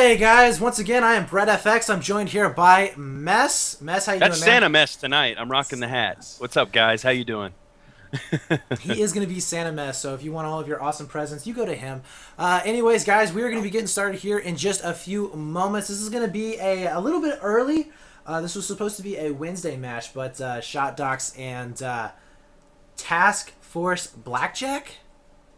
Hey guys, once again I am Brett FX. I'm joined here by Mess. Mess, how you That's doing, man? Santa Mess tonight. I'm rocking the hat. What's up, guys? How you doing? He is going to be Santa Mess, so if you want all of your awesome presents, you go to him. Anyways, guys, we are going to be getting started here in just a few moments. This is going to be a little bit early. This was supposed to be a Wednesday match, but Shot Docs and Task Force Blackjack.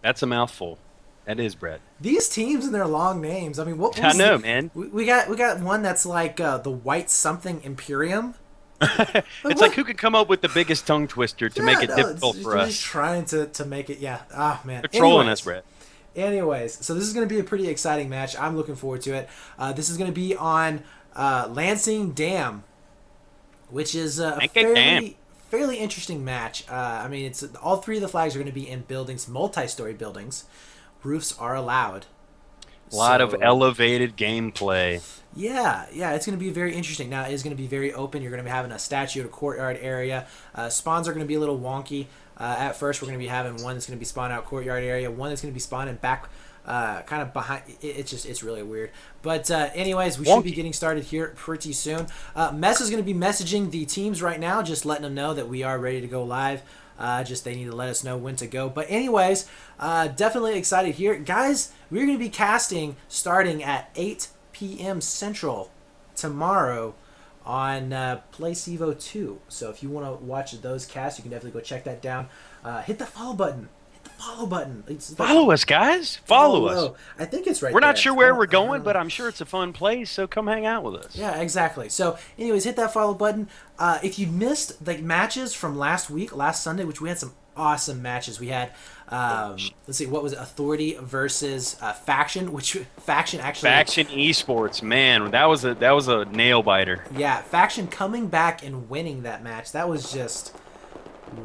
That's a mouthful. That is, Brett. These teams and their long names. I mean, what I was know, man. we got one that's like the White Something Imperium. It's like who could come up with the biggest tongue twister to make it difficult for Just us? trying to make it, yeah. Ah, man. They're trolling Anyways. us, Brett. Anyways, so this is going to be a pretty exciting match. I'm looking forward to it. This is going to be on Lancing Dam, which is a Lancang Dam. fairly interesting match. I mean, it's all three of the flags are going to be in buildings, multi-story buildings. Roofs are allowed. A lot of So, elevated gameplay. yeah, it's going to be very interesting. Now, it is going to be very open. You're going to be having a statue, a courtyard area. Spawns are going to be a little wonky. At first, we're going to be having one that's going to be spawned out courtyard area, one that's going to be spawning back kind of behind. It's really weird. But anyways, we should be getting started here pretty soon. Mess is going to be messaging the teams right now, just letting them know that we are ready to go live. Just they need to let us know when to go. But anyways, definitely excited here. Guys, we're going to be casting starting at 8 p.m. Central tomorrow on Play CEVO 2. So if you want to watch those casts, you can definitely go check that down. Hit the follow button. Hit the follow button. It's like, Follow us, guys. Follow us. low. I think it's right We're there. not sure I where don't- we're I don't going, know. but I'm sure it's a fun place, so come hang out with us. Yeah, exactly. So, anyways, hit that follow button. If you missed the matches from last week, last Sunday, which we had some awesome matches. We had, let's see, what was it? Authority versus Faction, which Faction actually. Faction Esports, man, that was a nail biter. Yeah, Faction coming back and winning that match. That was just,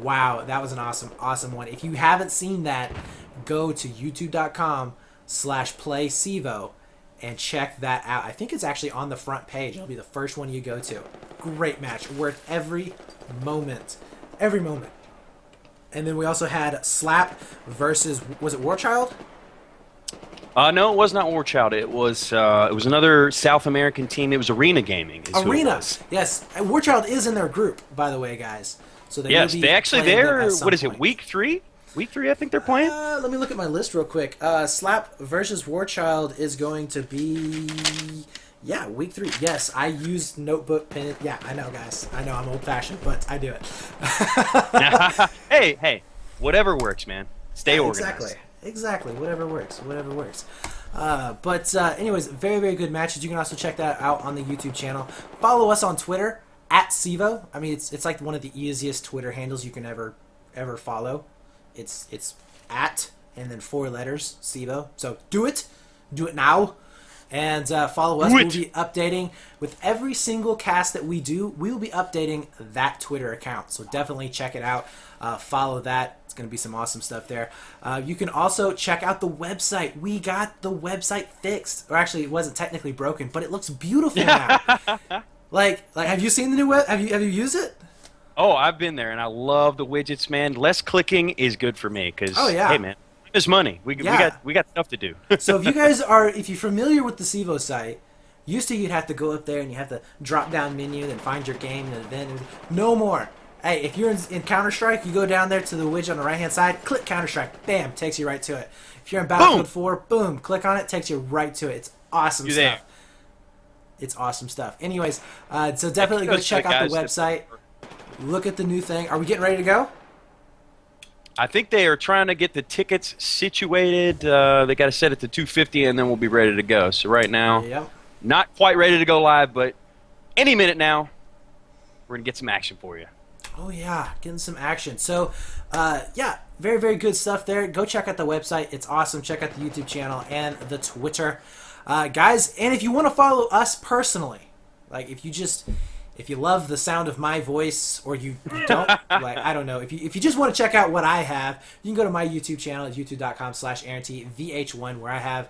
wow. That was an awesome one. If you haven't seen that, go to youtube.com/playcevo and check that out. I think it's actually on the front page. It'll be the first one you go to. Great match, worth every moment. Every moment. And then we also had Slap versus, was it Warchild? No, it was not War Child. It was another South American team. It was Arena Gaming. Is who it Arena. was. Yes. Warchild is in their group, by the way, guys. So they Yes, will be they actually playing them they're at some what is it? point. Week 3? Week 3, I think they're playing. Let me look at my list real quick. Slap versus Warchild is going to be, yeah, week 3. Yes, I used notebook pen. Yeah, I know, guys. I know I'm old-fashioned, but I do it. Hey, whatever works, man. Stay organized. Exactly. Whatever works. But anyways, very, very good matches. You can also check that out on the YouTube channel. Follow us on Twitter at CEVO. I mean, it's like one of the easiest Twitter handles you can ever follow. It's at and then 4 letters CEVO. So do it now, and follow us. We'll be updating with every single cast that we do. We'll be updating that Twitter account. So definitely check it out. Follow that. It's going to be some awesome stuff there. You can also check out the website. We got the website fixed, or actually, it wasn't technically broken, but it looks beautiful now. like, have you seen the new web? Have you used it? Oh, I've been there, and I love the widgets, man. Less clicking is good for me because, hey, man, it's money. We got stuff to do. So if you're familiar with the CEVO site, used to you'd have to go up there and you have to drop down menu, then find your game and event. No more. Hey, if you're in Counter-Strike, you go down there to the widget on the right-hand side, click Counter-Strike, bam, takes you right to it. If you're in Battlefield 4, boom, click on it, takes you right to it. It's awesome stuff. There. It's awesome stuff. Anyways, so definitely go check out the website. Look at the new thing. Are we getting ready to go? I think they are trying to get the tickets situated. They got to set it to 250, and then we'll be ready to go. So right now, not quite ready to go live, but any minute now, we're going to get some action for you. Oh, yeah, getting some action. So, yeah, very, very good stuff there. Go check out the website. It's awesome. Check out the YouTube channel and the Twitter. Guys, and if you want to follow us personally, like if you love the sound of my voice, or you don't, like, I don't know. If you just want to check out what I have, you can go to my YouTube channel at youtube.com/AaronTVH1, where I have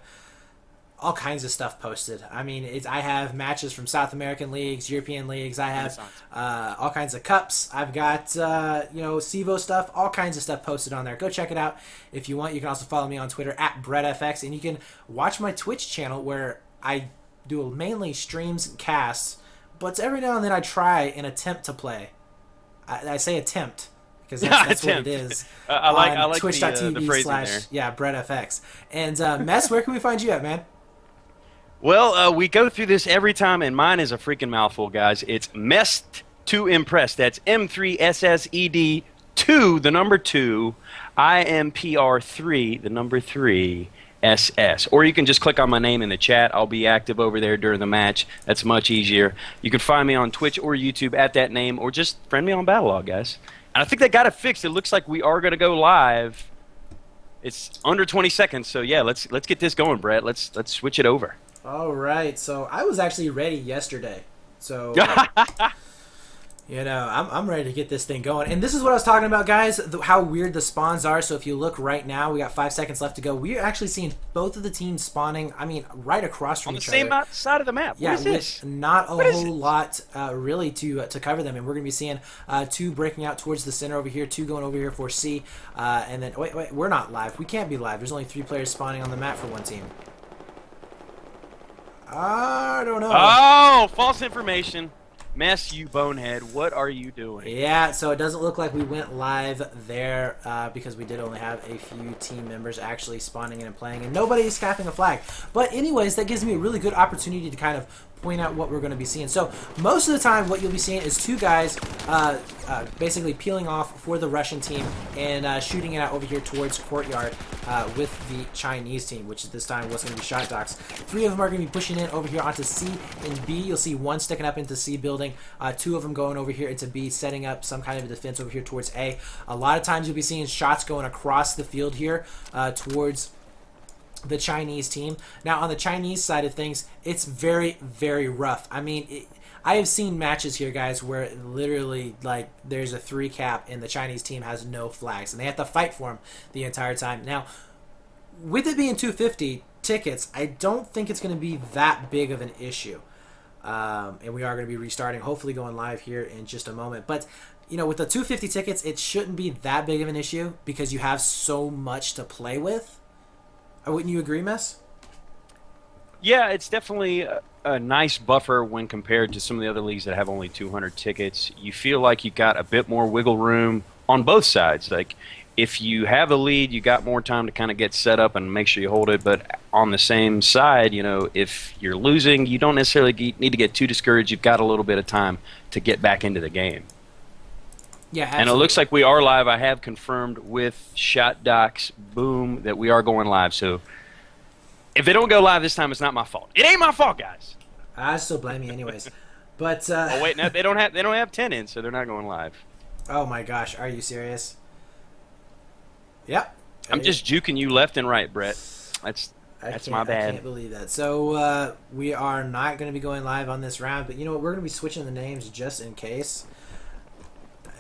all kinds of stuff posted. I mean, I have matches from South American leagues, European leagues. I have all kinds of cups. I've got CEVO stuff, all kinds of stuff posted on there. Go check it out if you want. You can also follow me on Twitter at BrettFX, and you can watch my Twitch channel where I do mainly streams and casts, but every now and then I try and attempt to play. I say attempt because that's what it is. I like Twitch.tv the phrasing there. BrettFX. And Mess, where can we find you at, man? Well, we go through this every time, and mine is a freaking mouthful, guys. It's Messed to Impress. That's M3SSED 2, the number 2, IMPR3, the number 3. SS. Or you can just click on my name in the chat. I'll be active over there during the match. That's much easier. You can find me on Twitch or YouTube at that name, or just friend me on Battlelog, guys. And I think they got it fixed. It looks like we are going to go live. It's under 20 seconds, so yeah, let's get this going, Brett. Let's switch it over. All right. So I was actually ready yesterday. So you know, I'm ready to get this thing going. And this is what I was talking about, guys, how weird the spawns are. So if you look right now, we got 5 seconds left to go. We're actually seeing both of the teams spawning, I mean, right across from each other. On the same side of the map. Yeah, what is this? With not a whole lot really to cover them. And we're going to be seeing 2 breaking out towards the center over here, 2 going over here for C. And then, wait, we're not live. We can't be live. There's only 3 players spawning on the map for one team. I don't know. Oh, false information. Mess, you bonehead. What are you doing? Yeah, so it doesn't look like we went live there because we did only have a few team members actually spawning in and playing, and nobody's capping a flag. But anyways, that gives me a really good opportunity to kind of point out what we're going to be seeing. So most of the time what you'll be seeing is 2 guys basically peeling off for the Russian team and shooting it out over here towards Courtyard with the Chinese team, which this time was going to be Shot Docs. 3 of them are going to be pushing in over here onto C and B. You'll see 1 sticking up into C building, 2 of them going over here into B, setting up some kind of defense over here towards A. A lot of times you'll be seeing shots going across the field here towards the Chinese team. Now on the Chinese side of things, it's very, very rough. I mean, I have seen matches here, guys, where literally like there's a 3 cap and the Chinese team has no flags and they have to fight for them the entire time. Now, with it being 250 tickets, I don't think it's going to be that big of an issue. And we are going to be restarting, hopefully going live here in just a moment. But you know, with the 250 tickets, it shouldn't be that big of an issue because you have so much to play with. Wouldn't you agree, Mess? Yeah, it's definitely a nice buffer when compared to some of the other leagues that have only 200 tickets. You feel like you got a bit more wiggle room on both sides. Like, if you have a lead, you got more time to kind of get set up and make sure you hold it. But on the same side, you know, if you're losing, you don't necessarily need to get too discouraged. You've got a little bit of time to get back into the game. Yeah, absolutely. And it looks like we are live. I have confirmed with Shot Docs Boom that we are going live. So if they don't go live this time, it's not my fault. It ain't my fault, guys. I still blame you anyways. But oh wait, no, they don't have 10 in, so they're not going live. Oh my gosh, are you serious? Yep. I'm just juking you left and right, Brett. That's my bad. I can't believe that. So we are not going to be going live on this round, but you know what? We're going to be switching the names just in case.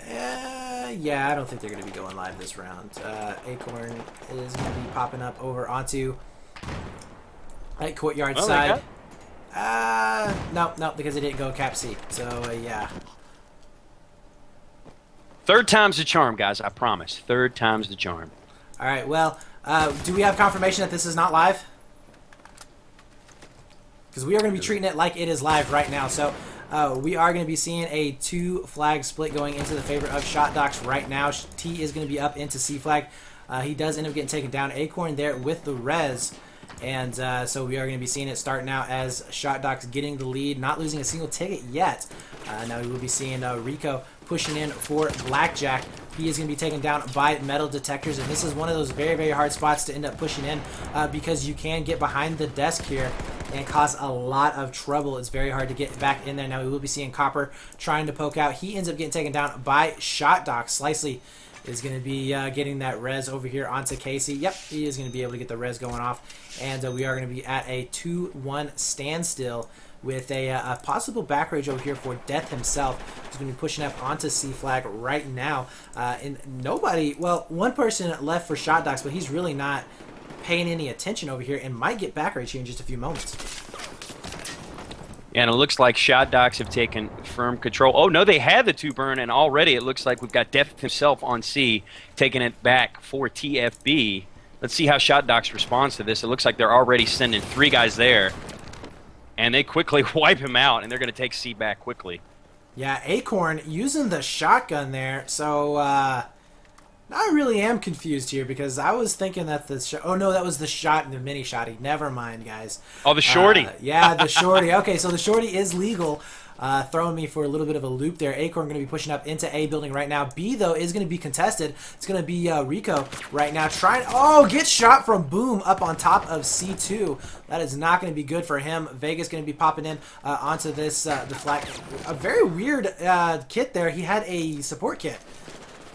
Yeah, I don't think they're going to be going live this round. Acorn is going to be popping up over onto Courtyard side. No, because it didn't go Cap C. So, yeah. Third time's the charm, guys. I promise. Third time's the charm. All right, well, do we have confirmation that this is not live? Because we are going to be treating it like it is live right now. So we are going to be seeing a 2 flag split going into the favor of Shot Docs right now. T is going to be up into C flag. He does end up getting taken down. Acorn there with the res. And so we are going to be seeing it starting out as Shot Docs getting the lead, not losing a single ticket yet. Now we will be seeing Rico pushing in for Blackjack. He is going to be taken down by metal detectors, and this is one of those very, very hard spots to end up pushing in because you can get behind the desk here and cause a lot of trouble. It's very hard to get back in there. Now we will be seeing Copper trying to poke out. He ends up getting taken down by Shot Docs. Slicely is going to be getting that res over here onto Casey. Yep, he is going to be able to get the res going off, and we are going to be at a 2-1 standstill with a possible back rage over here for Death himself. He's going to be pushing up onto C flag right now. And nobody, well, one person left for Shot Docs, but he's really not paying any attention over here and might get back rage here in just a few moments. And it looks like Shot Docs have taken firm control. Oh, no, they had the 2 burn, and already it looks like we've got Death himself on C, taking it back for TFB. Let's see how Shot Docs responds to this. It looks like they're already sending 3 guys there. and they quickly wipe him out, and they're going to take C back quickly. Yeah, Acorn using the shotgun there. So I really am confused here because I was thinking that oh no, that was the shot in the mini shotty. Never mind, guys. Oh, the shorty. Yeah, the shorty. Okay, so the shorty is legal. Throwing me for a little bit of a loop there. Acorn going to be pushing up into A building right now. B, though, is going to be contested. It's going to be Rico right now trying... Oh, gets shot from Boom up on top of C2. That is not going to be good for him. Vegas going to be popping in onto this, the flag. A very weird kit there. He had a support kit.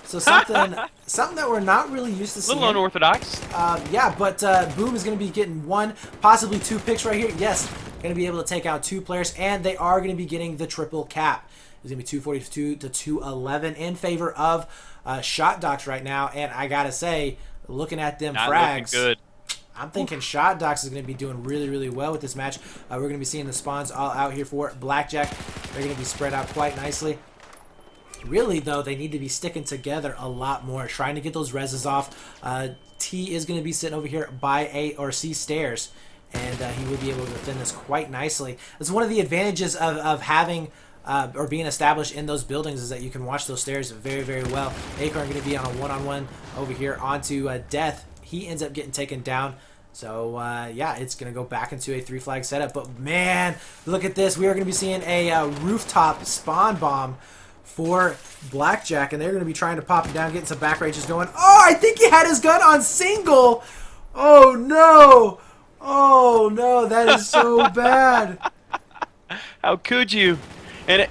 So something that we're not really used to seeing. A little unorthodox. Yeah, but Boom is going to be getting 1, possibly 2 picks right here. Yes, going to be able to take out 2 players, and they are going to be getting the triple cap. It's going to be 242 to 211 in favor of Shot Docs right now. And I got to say, looking at them not frags, looking good. I'm thinking Shot Docs is going to be doing really, really well with this match. We're going to be seeing the spawns all out here for Blackjack. They're going to be spread out quite nicely. Really, though, they need to be sticking together a lot more, trying to get those reses off. T is going to be sitting over here by A or C stairs, and he will be able to defend this quite nicely. It's one of the advantages of having or being established in those buildings is that you can watch those stairs very, very well. Acorn going to be on a one-on-one over here onto Death. He ends up getting taken down. So, yeah, it's going to go back into a 3-flag setup. But, man, look at this. We are going to be seeing a rooftop spawn bomb for Blackjack, and they're going to be trying to pop it down, getting some back ranges going. Oh, I think he had his gun on single. Oh, no. Oh, no, that is so bad. How could you? And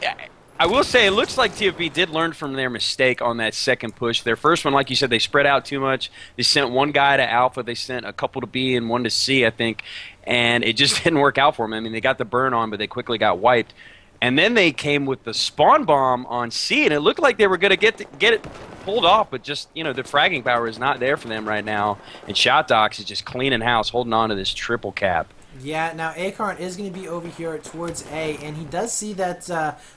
I will say, it looks like TFB did learn from their mistake on that second push. Their first one, like you said, they spread out too much. They sent 1 guy to Alpha. They sent a couple to B and 1 to C, I think, and it just didn't work out for them. I mean, they got the burn on, but they quickly got wiped. And then they came with the spawn bomb on C, and it looked like they were going to get it pulled off, but just, you know, the fragging power is not there for them right now. And Shot Docs is just cleaning house, holding on to this triple cap. Yeah, now Acorn is going to be over here towards A, and he does see that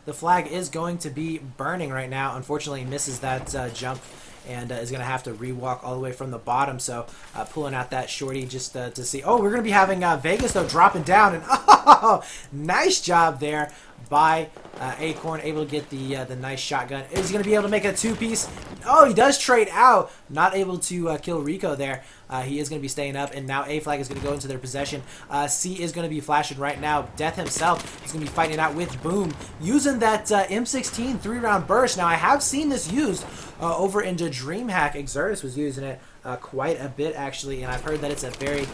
the flag is going to be burning right now. Unfortunately, he misses that jump and is going to have to rewalk all the way from the bottom. So pulling out that shorty just to see. Oh, we're going to be having Vegas, though, dropping down. And oh, nice job there by Acorn, able to get the nice shotgun. Is he going to be able to make a 2-piece? Oh, he does trade out. Not able to kill Rico there. He is going to be staying up, and now A flag is going to go into their possession. C is going to be flashing right now. Death himself is going to be fighting it out with Boom, using that M16 3-round burst. Now, I have seen this used over into DreamHack. Exertus was using it quite a bit, actually, and I've heard that it's a very,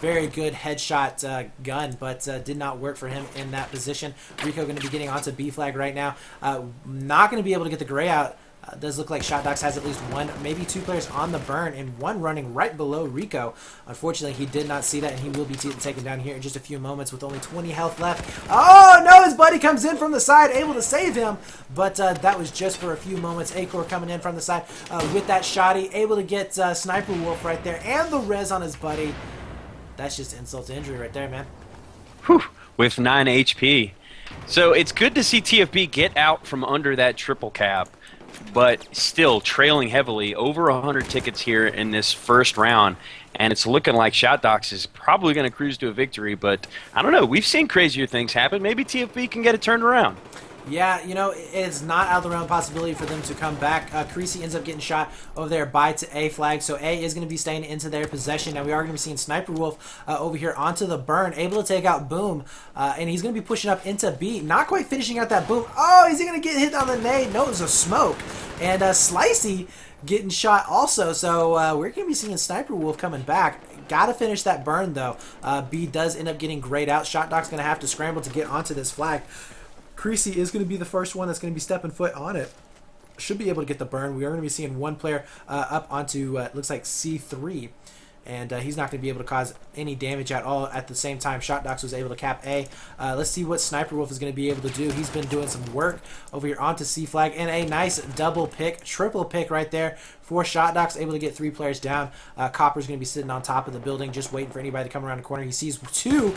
very good headshot gun, but did not work for him in that position. Rico going to be getting onto B flag right now. Not going to be able to get the gray out. Does look like Shot Docs has at least 1, maybe 2 players on the burn, and 1 running right below Rico. Unfortunately, he did not see that, and he will be taken down here in just a few moments with only 20 health left. Oh, no, his buddy comes in from the side, able to save him, but that was just for a few moments. Acorn coming in from the side with that shotty, able to get Sniper Wolf right there, and the res on his buddy. That's just insult to injury right there, man. Whew, with 9 HP. So it's good to see TFB get out from under that triple cap, but still trailing heavily, over 100 tickets here in this first round, and it's looking like Shot Docs is probably going to cruise to a victory, but I don't know. We've seen crazier things happen. Maybe TFB can get it turned around. Yeah, you know, it's not out of the realm of possibility for them to come back. Creasy ends up getting shot over there by to A flag, so A is going to be staying into their possession. Now, we are going to be seeing Sniper Wolf over here onto the burn, able to take out Boom, and he's going to be pushing up into B, not quite finishing out that Boom. Oh, is he going to get hit on the nade? No, it was a smoke. And Slicey getting shot also, so we're going to be seeing Sniper Wolf coming back. Got to finish that burn, though. B does end up getting grayed out. Shot Doc's going to have to scramble to get onto this flag. Creasy is going to be the first one that's going to be stepping foot on it. Should be able to get the burn. We are going to be seeing 1 player up onto, looks like C3. And he's not going to be able to cause any damage at all. At the same time, Shot Docs was able to cap A. Let's see what Sniper Wolf is going to be able to do. He's been doing some work over here onto C flag. And a nice double pick, triple pick right there for Shot Docs. Able to get 3 players down. Copper's going to be sitting on top of the building, just waiting for anybody to come around the corner. He sees 2.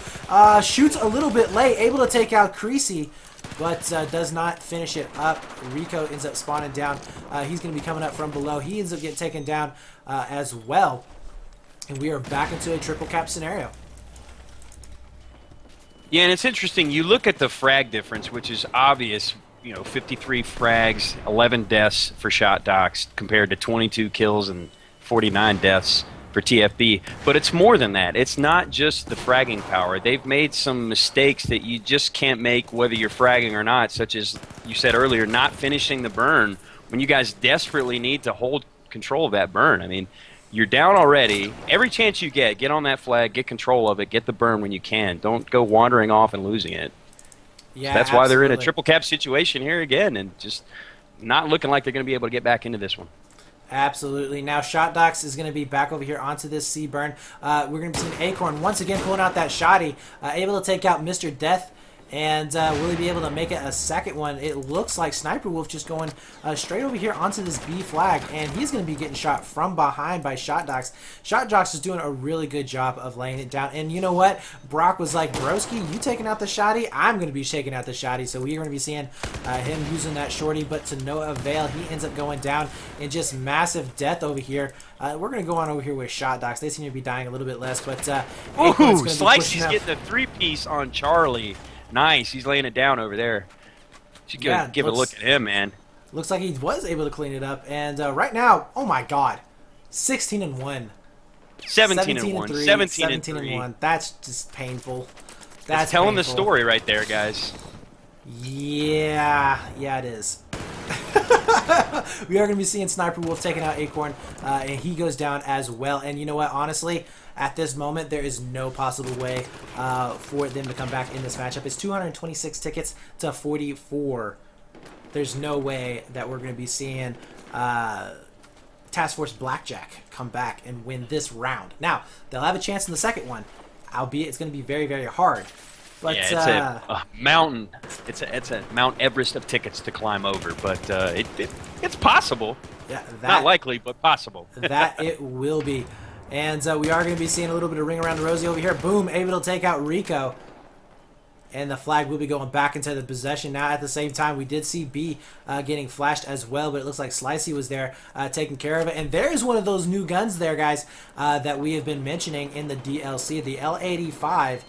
Shoots a little bit late. Able to take out Creasy, but does not finish it up. Rico ends up spawning down. He's going to be coming up from below. He ends up getting taken down as well. And we are back into a triple cap scenario. Yeah, and it's interesting. You look at the frag difference, which is obvious. 53 frags, 11 deaths for Shot Docs compared to 22 kills and 49 deaths for TFB. But it's more than that. It's not just the fragging power. They've made some mistakes that you just can't make whether you're fragging or not, such as you said earlier, not finishing the burn when you guys desperately need to hold control of that burn. I mean, you're down already. Every chance you get on that flag, get control of it, get the burn when you can. Don't go wandering off and losing it. Yeah, so that's why they're in a triple cap situation here again, and just not looking like they're going to be able to get back into this one. Absolutely. Now, Shot Docs is going to be back over here onto this C burn. We're going to be seeing Acorn once again pulling out that shotty, able to take out Mr. Death. And will he be able to make it a second one? It looks like Sniper Wolf just going straight over here onto this B flag, and he's going to be getting shot from behind by Shot Docs. Shot Docs is doing a really good job of laying it down. And you know what? Brock was like, broski, you taking out the shotty? I'm going to be taking out the shotty. So we're going to be seeing him using that shorty, but to no avail. He ends up going down in just massive death over here. We're going to go on over here with Shot Docs. They seem to be dying a little bit less, but Slicey's getting the three-piece on Charlie. Nice. He's laying it down over there. Should give a look at him, man. Looks like he was able to clean it up. And right now, oh my God, 16-1. 17-1. 17-1. That's just painful. That's telling the story right there, guys. Yeah, it is. We are going to be seeing Sniper Wolf taking out Acorn, and he goes down as well. And you know what? Honestly, at this moment, there is no possible way for them to come back in this matchup. It's 226 tickets to 44. There's no way that we're going to be seeing Task Force Blackjack come back and win this round. Now, they'll have a chance in the second one, albeit it's going to be very, very hard. But, yeah, it's a mountain. It's a Mount Everest of tickets to climb over, but it's possible. Yeah, not likely, but possible. That it will be. And we are going to be seeing a little bit of ring around the rosy over here. Boom, able to take out Rico. And the flag will be going back into the possession. Now, at the same time, we did see B getting flashed as well, but it looks like Slicey was there taking care of it. And there's one of those new guns there, guys, that we have been mentioning in the DLC, the L85.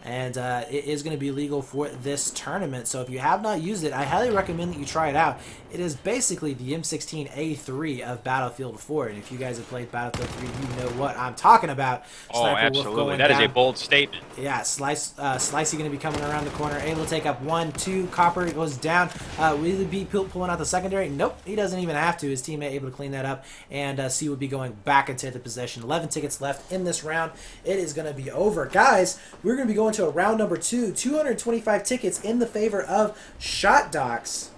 And it is going to be legal for this tournament. So if you have not used it, I highly recommend that you try it out. It is basically the M16A3 of Battlefield 4. And if you guys have played Battlefield 3, you know what I'm talking about. Oh, absolutely. That is a bold statement. Yeah, Slicey going to be coming around the corner, able to take up 1, 2. Copper goes down. Will he be pulling out the secondary? Nope, he doesn't even have to. His teammate able to clean that up. And C will be going back into the possession. 11 tickets left in this round. It is going to be over. Guys, we're going to be going to a round number 2. 225 tickets in the favor of Shot Docs.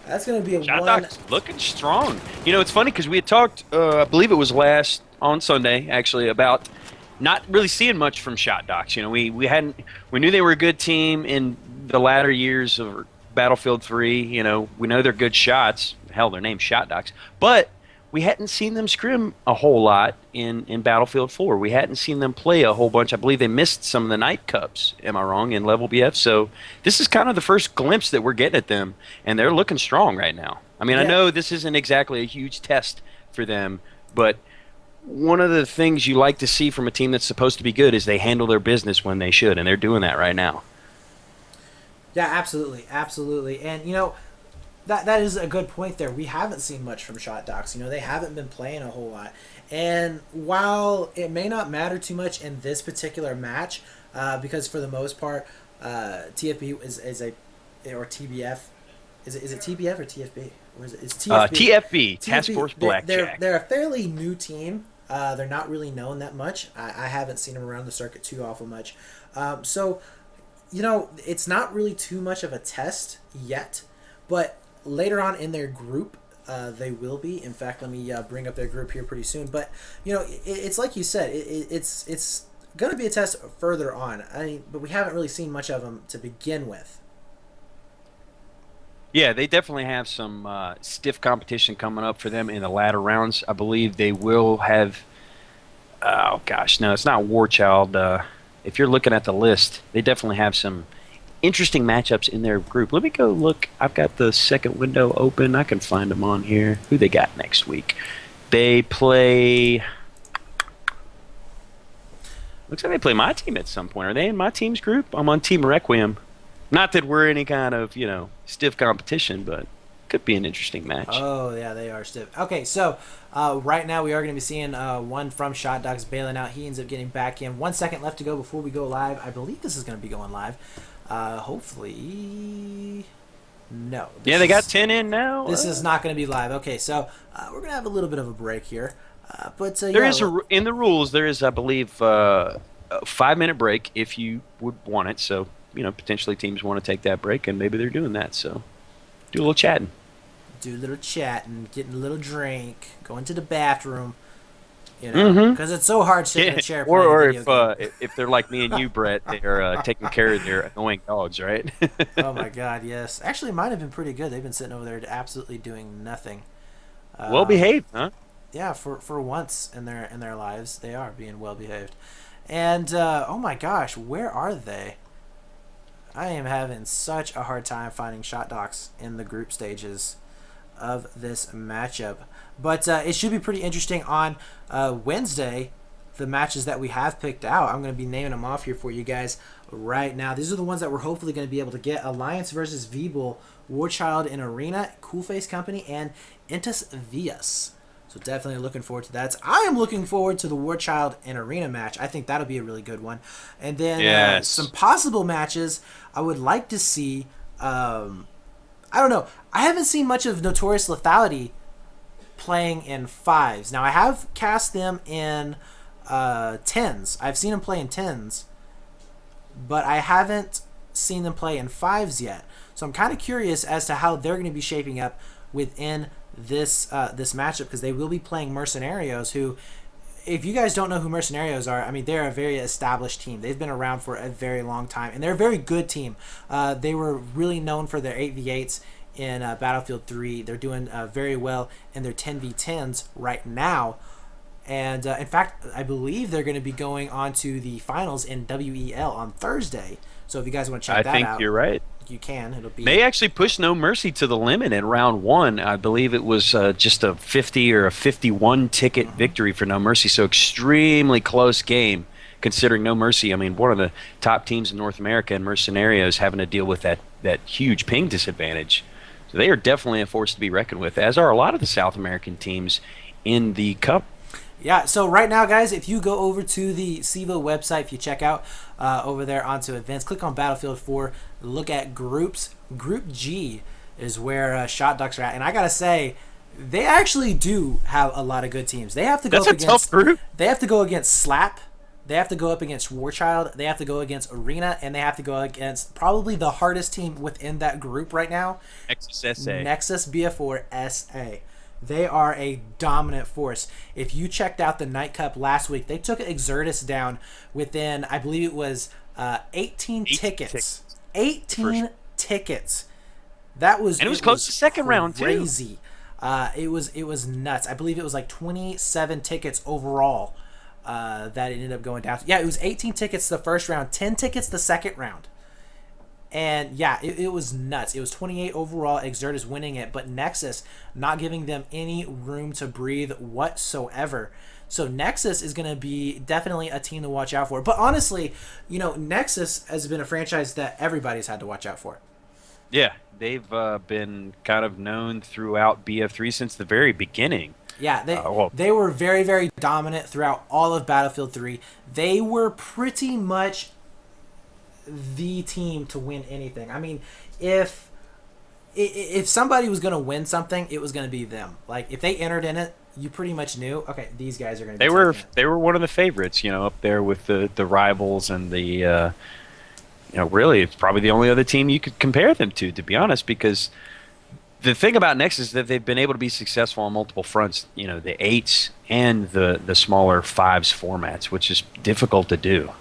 That's going to be a Shot Docs looking strong. You know, it's funny because we had talked, I believe it was on Sunday, actually, about not really seeing much from Shot Docs. You know, we knew they were a good team in the latter years of Battlefield 3. You know, we know they're good shots. Hell, their name's Shot Docs. But we hadn't seen them scrim a whole lot in Battlefield 4. We hadn't seen them play a whole bunch. I believe they missed some of the night cups, am I wrong, in Level BF. So this is kind of the first glimpse that we're getting at them, and they're looking strong right now. I mean, yeah. I know this isn't exactly a huge test for them, but one of the things you like to see from a team that's supposed to be good is they handle their business when they should, and they're doing that right now. Yeah, absolutely, absolutely. And, you know, that is a good point there. We haven't seen much from Shot Docs. You know, they haven't been playing a whole lot. And while it may not matter too much in this particular match, because for the most part, TFB is a, or TBF, is it TBF or TFB? Or is it? It's TFB. TFB, Task Force Blackjack. They're a fairly new team. They're not really known that much. I haven't seen them around the circuit too awful much. So, you know, it's not really too much of a test yet, but later on in their group, they will be. In fact, let me bring up their group here pretty soon. But, you know, it's like you said, it's going to be a test further on. I mean, but we haven't really seen much of them to begin with. Yeah, they definitely have some stiff competition coming up for them in the latter rounds. I believe they will have... Oh, gosh, no, it's not Warchild. If you're looking at the list, they definitely have some interesting matchups in their group. Let me go look. I've got the second window open. I can find them on here. Who they got next week? They play... Looks like they play my team at some point. Are they in my team's group? I'm on Team Requiem. Not that we're any kind of, stiff competition, but could be an interesting match. Oh, yeah, they are stiff. Okay, so right now we are going to be seeing one from Shot Dogs bailing out. He ends up getting back in. 1 second left to go before we go live. I believe this is going to be going live. Hopefully... No. Yeah, they got 10 in now. This is not going to be live. Okay, so we're going to have a little bit of a break here. But in the rules, there is, I believe, a 5-minute break if you would want it. So, potentially teams want to take that break, and maybe they're doing that. So, do a little chatting. Do a little chatting, getting a little drink, going to the bathroom. Because it's so hard sitting in a chair. Or if they're like me and you, Brett, they're taking care of their annoying dogs, right? Oh my God, yes. Actually, mine have been pretty good. They've been sitting over there absolutely doing nothing. Well behaved, huh? Yeah, for once in their lives, they are being well behaved. And oh my gosh, where are they? I am having such a hard time finding Shot Docs in the group stages of this matchup. But it should be pretty interesting on Wednesday, the matches that we have picked out. I'm going to be naming them off here for you guys right now. These are the ones that we're hopefully going to be able to get. Alliance versus Weeble, Warchild in Arena, Coolface Company, and Intus Vias. So definitely looking forward to that. I am looking forward to the Warchild and Arena match. I think that'll be a really good one. And then some possible matches I would like to see. I don't know. I haven't seen much of Notorious Lethality playing in 5s. Now, I have cast them in 10s. I've seen them play in 10s. But I haven't seen them play in 5s yet. So I'm kind of curious as to how they're going to be shaping up within this matchup, because they will be playing Mercenarios, who, if you guys don't know who Mercenarios are, I mean, they're a very established team. They've been around for a very long time, and they're a very good team. They were really known for their 8v8s in Battlefield 3. They're doing very well in their 10v10s right now. And in fact, I believe they're going to be going on to the finals in WEL on Thursday. So if you guys want to check that out, I think you're right. You can. It'll be. They actually pushed No Mercy to the limit in round 1. I believe it was just a 50 or a 51 ticket victory for No Mercy. So extremely close game, considering No Mercy. I mean, one of the top teams in North America, and Mercenarios having to deal with that huge ping disadvantage. So they are definitely a force to be reckoned with, as are a lot of the South American teams in the Cup. Yeah, so right now, guys, if you go over to the CEVO website, if you check out over there onto events, click on Battlefield 4, look at groups. Group G is where Shot Ducks are at. And I got to say, they actually do have a lot of good teams. They have to go That's a tough group. They have to go against Slap. They have to go up against Warchild. They have to go against Arena. And they have to go against probably the hardest team within that group right now. Nexus SA. Nexus BF4 SA. They are a dominant force. If you checked out the Night Cup last week, they took Exertus down within, I believe it was 18 tickets. 18 tickets. That was, and it was close to second round too. Crazy. It was nuts. I believe it was like 27 tickets overall that it ended up going down. Yeah, it was 18 tickets the first round, 10 tickets the second round. And yeah, it was nuts. It was 28 overall, Exertus winning it, but Nexus not giving them any room to breathe whatsoever. So Nexus is going to be definitely a team to watch out for. But honestly, Nexus has been a franchise that everybody's had to watch out for. Yeah, they've been kind of known throughout BF3 since the very beginning. Yeah, they were very, very dominant throughout all of Battlefield 3. They were pretty much the team to win anything. I mean, if somebody was going to win something, it was going to be them. Like, if they entered in it, you pretty much knew, okay, these guys are going to be They were one of the favorites, up there with the rivals and the really it's probably the only other team you could compare them to be honest, because the thing about Nexus is that they've been able to be successful on multiple fronts, the 8s and the smaller 5s formats, which is difficult to do.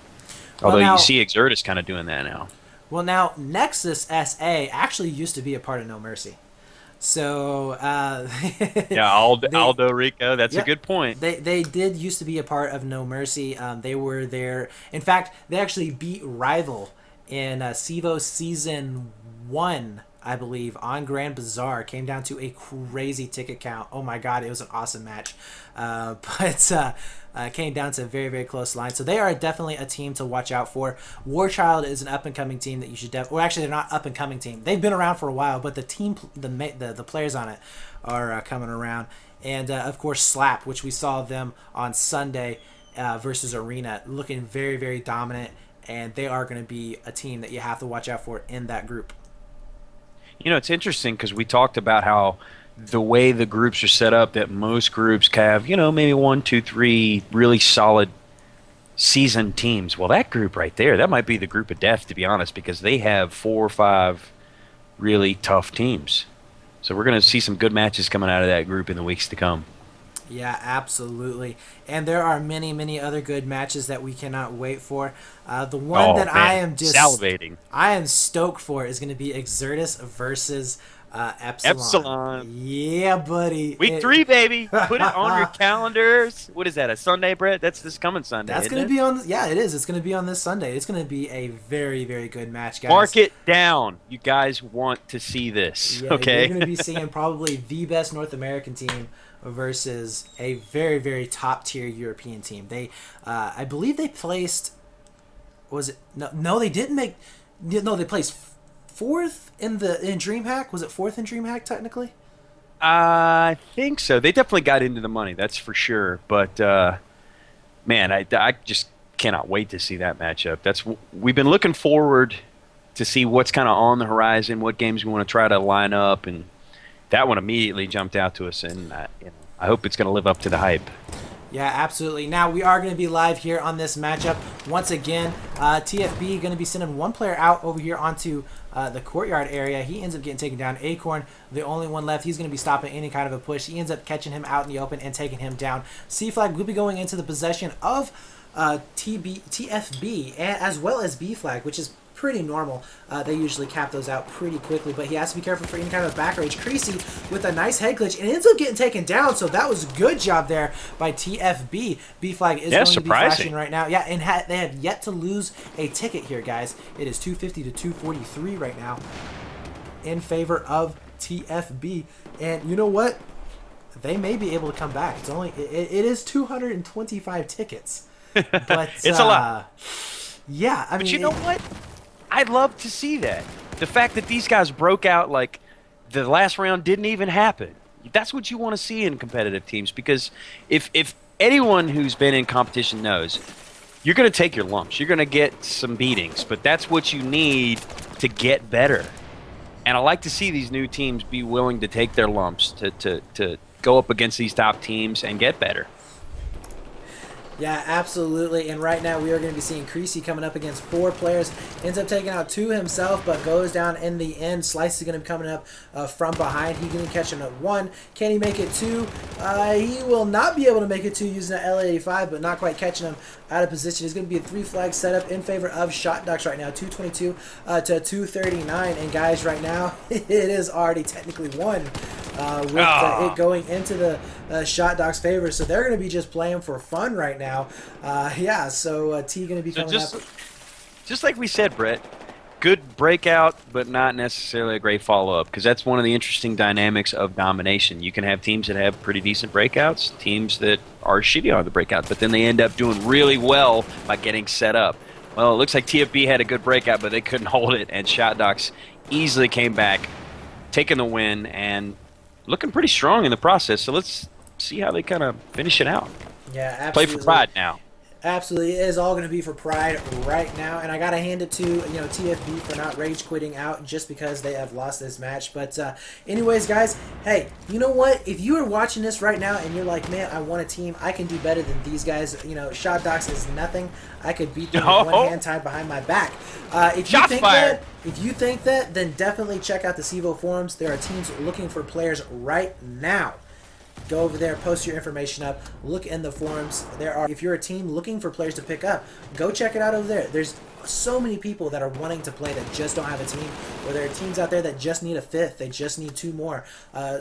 Although you see Exertus kind of doing that now. Well, now, Nexus SA actually used to be a part of No Mercy. So, yeah, Aldo Rico, that's a good point. They did used to be a part of No Mercy. They were there. In fact, they actually beat Rival in CEVO Season 1 I believe, on Grand Bazaar. Came down to a crazy ticket count. Oh my God, it was an awesome match. But came down to a very, very close line. So they are definitely a team to watch out for. Warchild is an up-and-coming team that you should well, actually, they're not up-and-coming team. They've been around for a while, but the team, the players on it are coming around. And, of course, Slap, which we saw them on Sunday versus Arena, looking very, very dominant. And they are going to be a team that you have to watch out for in that group. You know, it's interesting because we talked about how the way the groups are set up, that most groups have, you know, maybe 1, 2, 3 really solid seasoned teams. Well, that group right there, that might be the group of death, to be honest, because they have 4 or 5 really tough teams. So we're going to see some good matches coming out of that group in the weeks to come. Yeah, absolutely. And there are many, many other good matches that we cannot wait for. The one that I am just salivating. I am stoked for is going to be Exertus versus Epsilon. Epsilon. Yeah, buddy. Week 3, baby. Put it on your calendars. What is that, a Sunday, Brett? That's this coming Sunday. That's going to be on. Yeah, it is. It's going to be on this Sunday. It's going to be a very, very good match, guys. Mark it down. You guys want to see this, yeah, okay? You're going to be seeing probably the best North American team versus a very, very top-tier European team. They, I believe they placed. Was it no? They didn't make. No, they placed 4th in DreamHack. Was it 4th in DreamHack technically? I think so. They definitely got into the money, that's for sure. But man, I just cannot wait to see that matchup. We've been looking forward to see what's kind of on the horizon, what games we want to try to line up, and that one immediately jumped out to us. And I hope it's going to live up to the hype. Yeah, absolutely. Now, we are going to be live here on this matchup. Once again, TFB going to be sending one player out over here onto the courtyard area. He ends up getting taken down. Acorn, the only one left. He's going to be stopping any kind of a push. He ends up catching him out in the open and taking him down. C-Flag will be going into the possession of TFB as well as B-Flag, which is pretty normal. They usually cap those out pretty quickly, but he has to be careful for any kind of back rage. Creasy with a nice head glitch and ends up getting taken down, so that was a good job there by TFB. B-Flag is going to be flashing right now. Yeah, and they have yet to lose a ticket here, guys. It is 250 to 243 right now in favor of TFB. And you know what? They may be able to come back. It is 225 tickets. But it's a lot. Yeah, I mean, but you know what? I'd love to see that. The fact that these guys broke out like the last round didn't even happen. That's what you want to see in competitive teams, because if anyone who's been in competition knows, you're going to take your lumps. You're going to get some beatings, but that's what you need to get better. And I like to see these new teams be willing to take their lumps to go up against these top teams and get better. Yeah, absolutely. And right now we are going to be seeing Creasy coming up against 4 players. Ends up taking out 2 himself, but goes down in the end. Slice is going to be coming up from behind. He's going to catch him at 1. Can he make it 2? He will not be able to make it 2 using an L85, but not quite catching him out of position. It's going to be a 3-flag setup in favor of Shot Ducks right now. 222 to 239. And guys, right now it is already technically 1 with it going into the Shot Dogs' favor. So they're going to be just playing for fun right now. Yeah, so T going to be coming up. Just like we said, Brett, good breakout, but not necessarily a great follow-up, because that's one of the interesting dynamics of domination. You can have teams that have pretty decent breakouts, teams that are shitty on the breakout, but then they end up doing really well by getting set up. Well, it looks like TFB had a good breakout, but they couldn't hold it, and Shot Dogs easily came back, taking the win, and looking pretty strong in the process. So let's see how they kind of finish it out. Yeah, absolutely. Play for pride now. Absolutely, it is all going to be for pride right now, and I got to hand it to TFB for not rage quitting out just because they have lost this match. But anyways, guys, hey, you know what? If you are watching this right now and you're like, man, I want a team, I can do better than these guys. Shot Docs is nothing. I could beat them with one hand tied behind my back. If you think that, then definitely check out the CEVO forums. There are teams looking for players right now. Go over there, post your information up, look in the forums. If you're a team looking for players to pick up, go check it out over there. There's so many people that are wanting to play that just don't have a team, or there are teams out there that just need a 5th. They just need 2 more.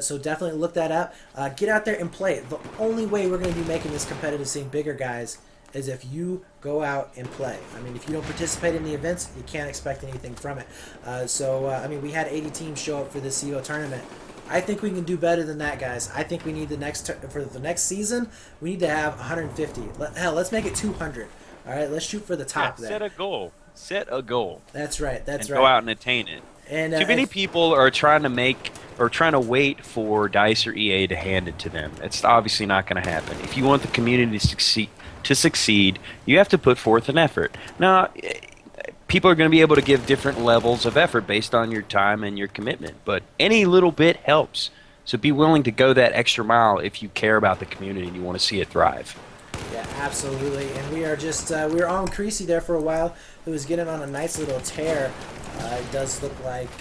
So definitely look that up. Get out there and play. The only way we're going to be making this competitive scene bigger, guys, is if you go out and play. I mean, if you don't participate in the events, you can't expect anything from it. I mean, we had 80 teams show up for this CEVO tournament. I think we can do better than that, guys. I think we need for the next season, we need to have 150. Hell, let's make it 200. All right, let's shoot for the top there. Set a goal. Set a goal. That's right. That's right. Go out and attain it. And too many people are trying to wait for DICE or EA to hand it to them. It's obviously not going to happen. If you want the community to succeed, you have to put forth an effort. Now, people are going to be able to give different levels of effort based on your time and your commitment, but any little bit helps. So be willing to go that extra mile if you care about the community and you want to see it thrive. Yeah, absolutely. And we are just we were on Creasy there for a while, who was getting on a nice little tear. It does look like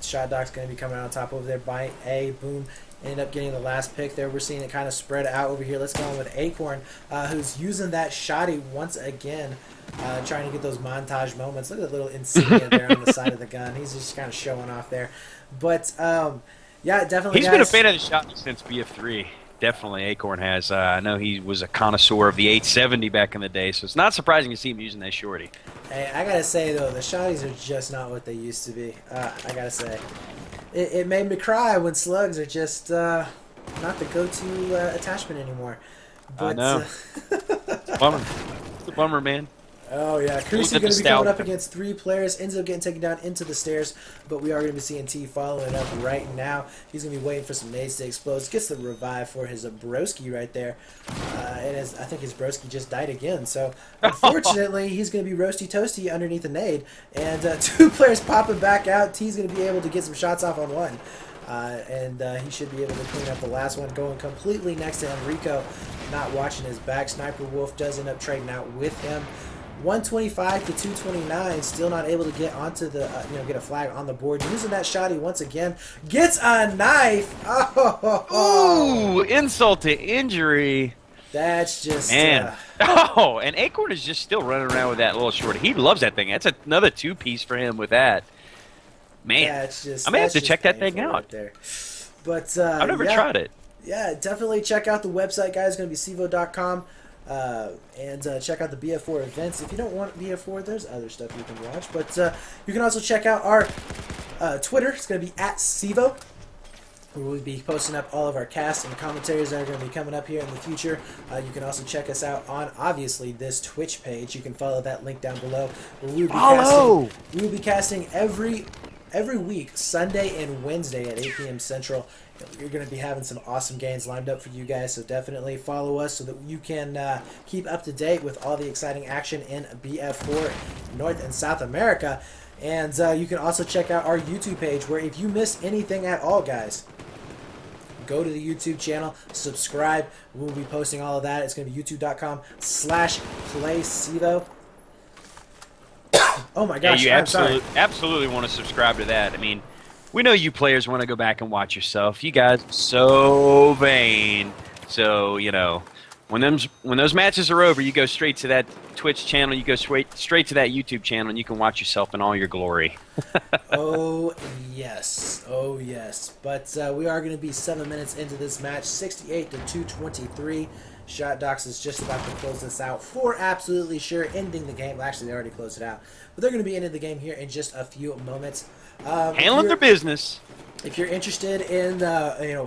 Shot Doc's going to be coming out on top over there by A. Boom. Ended up getting the last pick there. We're seeing it kind of spread out over here. Let's go on with Acorn, who's using that shotty once again, trying to get those montage moments. Look at the little insignia there on the side of the gun. He's just kind of showing off there. But, yeah, definitely, He's been a fan of the shotty since BF3. Definitely, Acorn has. I know he was a connoisseur of the 870 back in the day, so it's not surprising to see him using that shorty. Hey, I gotta say though, the shotties are just not what they used to be. I gotta say, it made me cry when slugs are just not the go-to attachment anymore. But, I know. It's a bummer. It's a bummer, man. Oh, yeah. Creasy going to be coming up against 3 players. Ends up getting taken down into the stairs, but we are going to be seeing T following up right now. He's going to be waiting for some nades to explode. Gets the revive for his broski right there. And I think his broski just died again. So, unfortunately, he's going to be roasty toasty underneath a nade. And 2 players popping back out. T's going to be able to get some shots off on one. He should be able to clean up the last one, going completely next to Enrico, not watching his back. Sniper Wolf does end up trading out with him. 125 to 229, still not able to get onto the, get a flag on the board. Using that shotty once again, gets a knife. Ooh, insult to injury. That's just man. And Acorn is just still running around with that little shorty. He loves that thing. That's another 2-piece for him with that. Man, yeah, it's just, I may have to check that thing out. Right there. But I've never tried it. Yeah, definitely check out the website, guys. It's going to be CEVO.com. Check out the BF4 events. If you don't want BF4, there's other stuff you can watch. But you can also check out our Twitter. It's going to be @CEVO. We'll be posting up all of our casts and commentaries that are going to be coming up here in the future. You can also check us out on, obviously, this Twitch page. You can follow that link down below. We will be casting every week, Sunday and Wednesday at 8 p.m. Central. You're going to be having some awesome games lined up for you guys, so definitely follow us so that you can keep up to date with all the exciting action in BF4 North and South America. And you can also check out our YouTube page, where if you miss anything at all, guys, go to the YouTube channel, subscribe. We'll be posting all of that. It's going to be youtube.com/playcevo. Oh my gosh! Yeah, you absolutely want to subscribe to that. I mean, we know you players want to go back and watch yourself. You guys are so vain. So, when those matches are over, you go straight to that Twitch channel, you go straight to that YouTube channel, and you can watch yourself in all your glory. Oh, yes. Oh, yes. But we are going to be 7 minutes into this match, 68 to 223. Shot Docs is just about to close this out for absolutely sure, ending the game. Well, actually, they already closed it out. But they're going to be ending the game here in just a few moments. Handling their business. If you're interested in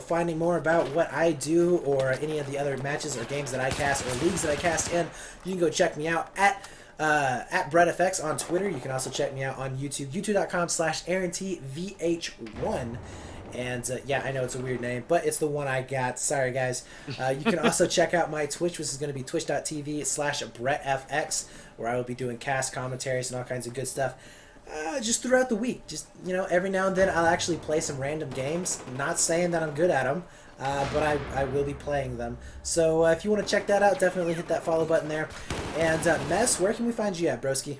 finding more about what I do or any of the other matches or games that I cast or leagues that I cast in, you can go check me out at BrettFX on Twitter. You can also check me out on YouTube, youtube.com/AaronTVH1. And yeah, I know it's a weird name, but it's the one I got. Sorry, guys. You can also check out my Twitch, which is going to be twitch.tv/BrettFX, where I will be doing cast commentaries and all kinds of good stuff. Just throughout the week. Just, every now and then I'll actually play some random games. Not saying that I'm good at them, but I will be playing them. So if you want to check that out, definitely hit that follow button there. And Mess, where can we find you at, broski?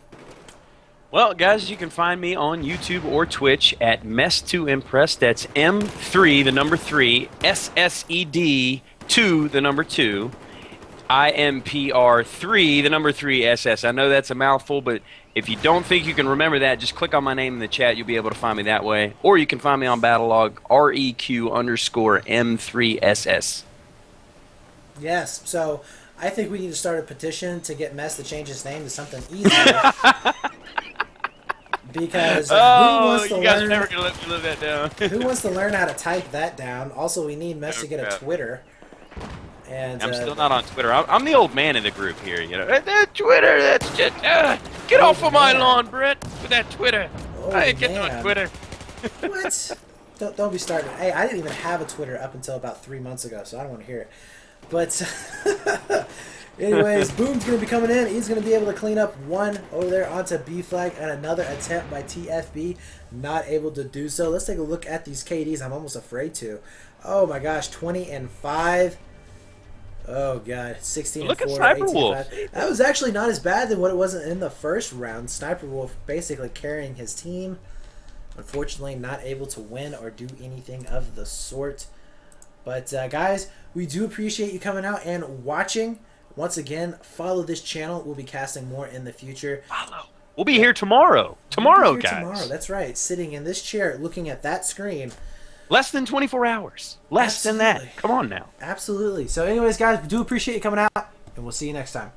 Well, guys, you can find me on YouTube or Twitch at Mess2Impress. That's M3, the number 3, SSED 2, the number 2, IMPR3, the number 3, SS. I know that's a mouthful, but if you don't think you can remember that, just click on my name in the chat. You'll be able to find me that way. Or you can find me on Battlelog, REQ_M3SS. Yes, so I think we need to start a petition to get Mess to change his name to something easier. Because who wants to you guys learn? are never gonna let me live that down. Who wants to learn how to type that down? Also, we need Mess to get a Twitter. And I'm still not on Twitter. I'm the old man in the group here. You know, that Twitter. That's just get off of my lawn, Brett, with that Twitter. I ain't getting on Twitter. What? Don't be starting. Hey, I didn't even have a Twitter up until about 3 months ago, so I don't want to hear it. But anyways, Boom's going to be coming in. He's going to be able to clean up one over there onto B flag, and another attempt by TFB. Not able to do so. Let's take a look at these KDs. I'm almost afraid to. Oh my gosh, 20 and 5. Oh god, 16 and 4. Look at Sniper Wolf. That was actually not as bad than what it was in the first round. Sniper Wolf basically carrying his team. Unfortunately, not able to win or do anything of the sort. But guys, we do appreciate you coming out and watching. Once again, follow this channel. We'll be casting more in the future. Follow. We'll be here tomorrow. Tomorrow, guys. Tomorrow, that's right. Sitting in this chair, looking at that screen. Less than 24 hours. Less than that. Come on now. Absolutely. So anyways, guys, we do appreciate you coming out, and we'll see you next time.